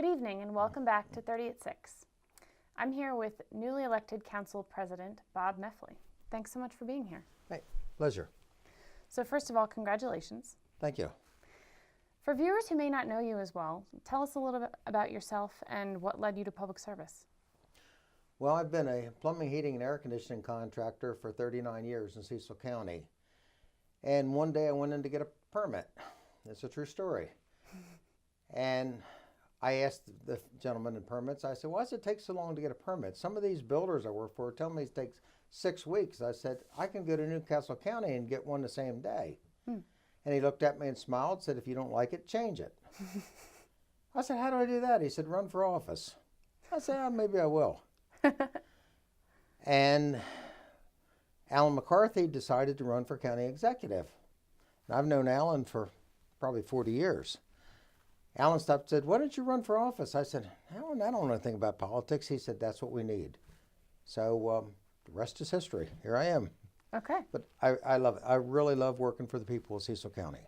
Good evening and welcome back to 30 at 6. I'm here with newly elected Council President Bob Meffley. Thanks so much for being here. Hey, pleasure. So first of all, congratulations. Thank you. For viewers who may not know you as well, tell us a little bit about yourself and what led you to public service. Well, I've been a plumbing, heating, and air conditioning contractor for 39 years in Cecil County. And one day I went in to get a permit. It's a true story. And I asked the gentleman in permits, I said, why does it take so long to get a permit? Some of these builders I work for tell me it takes 6 weeks. I said, I can go to Newcastle County and get one the same day. And he looked at me and smiled, said, if you don't like it, change it. I said, how do I do that? He said, run for office. I said, maybe I will. And Alan McCarthy decided to run for county executive. And I've known Alan for probably 40 years. Alan stopped and said, why don't you run for office? I said, Alan, I don't know anything about politics. He said, that's what we need. So the rest is history. Here I am. Okay. But I love it. I really love working for the people of Cecil County.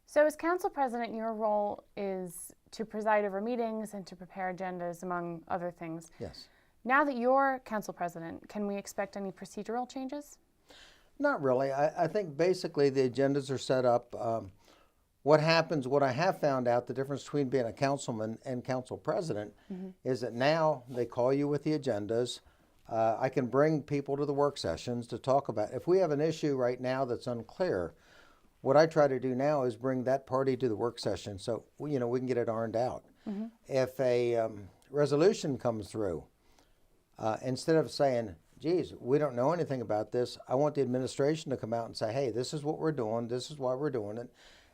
So as Council President, your role is to preside over meetings and to prepare agendas, among other things. Yes. Now that you're Council President, can we expect any procedural changes? Not really. I think basically the agendas are set up. What happens, what I have found out, the difference between being a councilman and council president is that now they call you with the agendas. I can bring people to the work sessions to talk about. If we have an issue right now that's unclear, what I try to do now is bring that party to the work session so we can get it ironed out. If a resolution comes through, instead of saying, geez, we don't know anything about this, I want the administration to come out and say, hey, this is what we're doing, this is why we're doing it,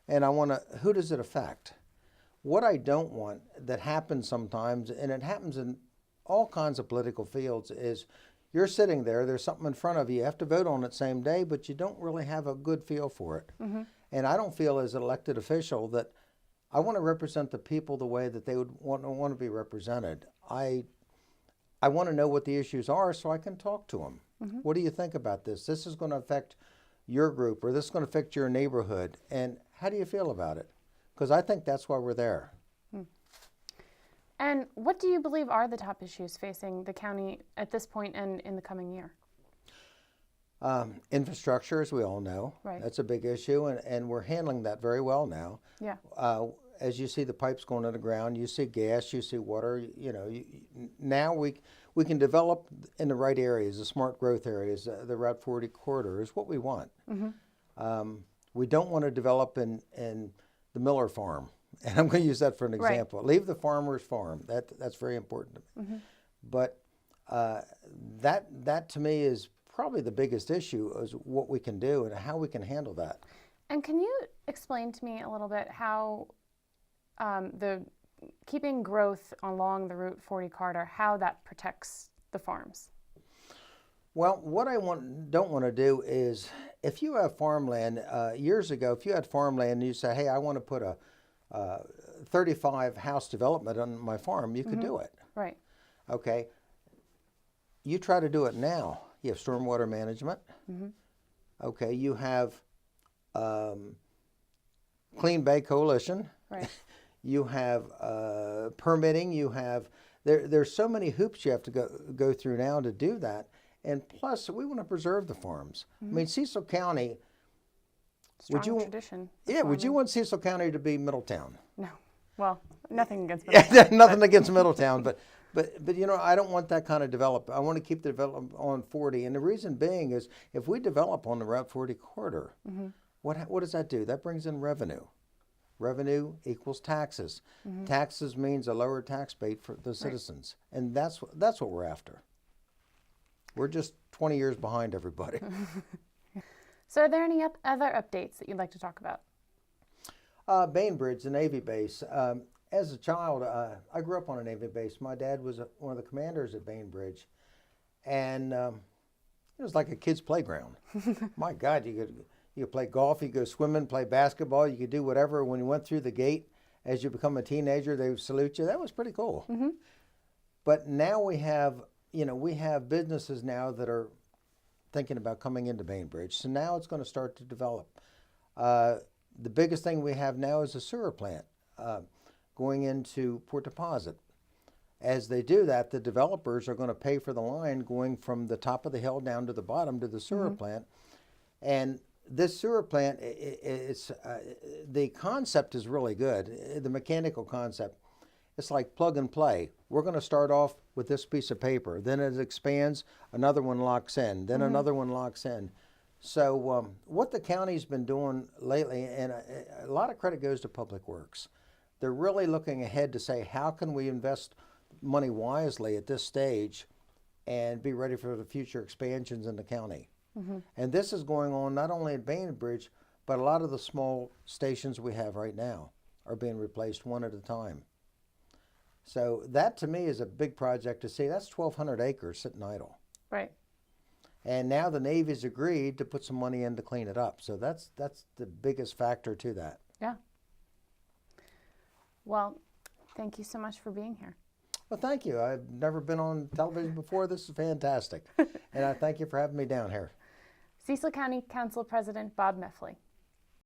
and I want to, who does it affect? What I don't want that happens sometimes, and it happens in all kinds of political fields, is you're sitting there, there's something in front of you, you have to vote on it same day, but you don't really have a good feel for it. And I don't feel as an elected official that I want to represent the people the way that they would want to be represented. I want to know what the issues are so I can talk to them. What do you think about this? This is going to affect your group, or this is going to affect your neighborhood, and how do you feel about it? Because I think that's why we're there. And what do you believe are the top issues facing the county at this point and in the coming year? Infrastructure, as we all know. Right. That's a big issue, and we're handling that very well now. Yeah. As you see the pipes going underground, you see gas, you see water, now we can develop in the right areas, the smart growth areas, the Route 40 corridor is what we want. We don't want to develop in the Miller farm. And I'm going to use that for an example. Right. Leave the farmer's farm. That's very important to me. But that to me is probably the biggest issue, is what we can do and how we can handle that. And can you explain to me a little bit how the keeping growth along the Route 40 corridor, how that protects the farms? Well, what I don't want to do is, if you have farmland, years ago, if you had farmland and you say, hey, I want to put a 35 house development on my farm, you could do it. Right. Okay. You try to do it now. You have stormwater management. Okay. You have Clean Bay Coalition. Right. You have permitting. You have there's so many hoops you have to go through now to do that. And plus, we want to preserve the farms. I mean, Cecil County. Strong tradition. Yeah, would you want Cecil County to be Middletown? No. Well, nothing against Middletown. Nothing against Middletown, but I don't want that kind of development. I want to keep the development on 40, and the reason being is if we develop on the Route 40 corridor, what does that do? That brings in revenue. Revenue equals taxes. Taxes means a lower tax rate for the citizens, and that's what we're after. We're just 20 years behind everybody. So are there any other updates that you'd like to talk about? Bainbridge, the Navy base. As a child, I grew up on a Navy base. My dad was one of the commanders at Bainbridge. And it was like a kid's playground. My God, you could play golf, you could go swimming, play basketball, you could do whatever. When you went through the gate, as you become a teenager, they would salute you. That was pretty cool. But now we have businesses now that are thinking about coming into Bainbridge. So now it's going to start to develop. The biggest thing we have now is a sewer plant. going into Port Deposit. As they do that, the developers are going to pay for the line going from the top of the hill down to the bottom to the sewer plant. And this sewer plant, the concept is really good, the mechanical concept. It's like plug and play. We're going to start off with this piece of paper. Then it expands, another one locks in, then another one locks in. So what the county's been doing lately, and a lot of credit goes to Public Works. They're really looking ahead to say, how can we invest money wisely at this stage and be ready for the future expansions in the county? And this is going on not only at Bainbridge, but a lot of the small stations we have right now are being replaced one at a time. So that to me is a big project to see. That's 1,200 acres sitting idle. Right. And now the Navy's agreed to put some money in to clean it up. So that's the biggest factor to that. Yeah. Well, thank you so much for being here. Well, thank you. I've never been on television before. This is fantastic. And I thank you for having me down here. Cecil County Council President Bob Meffley.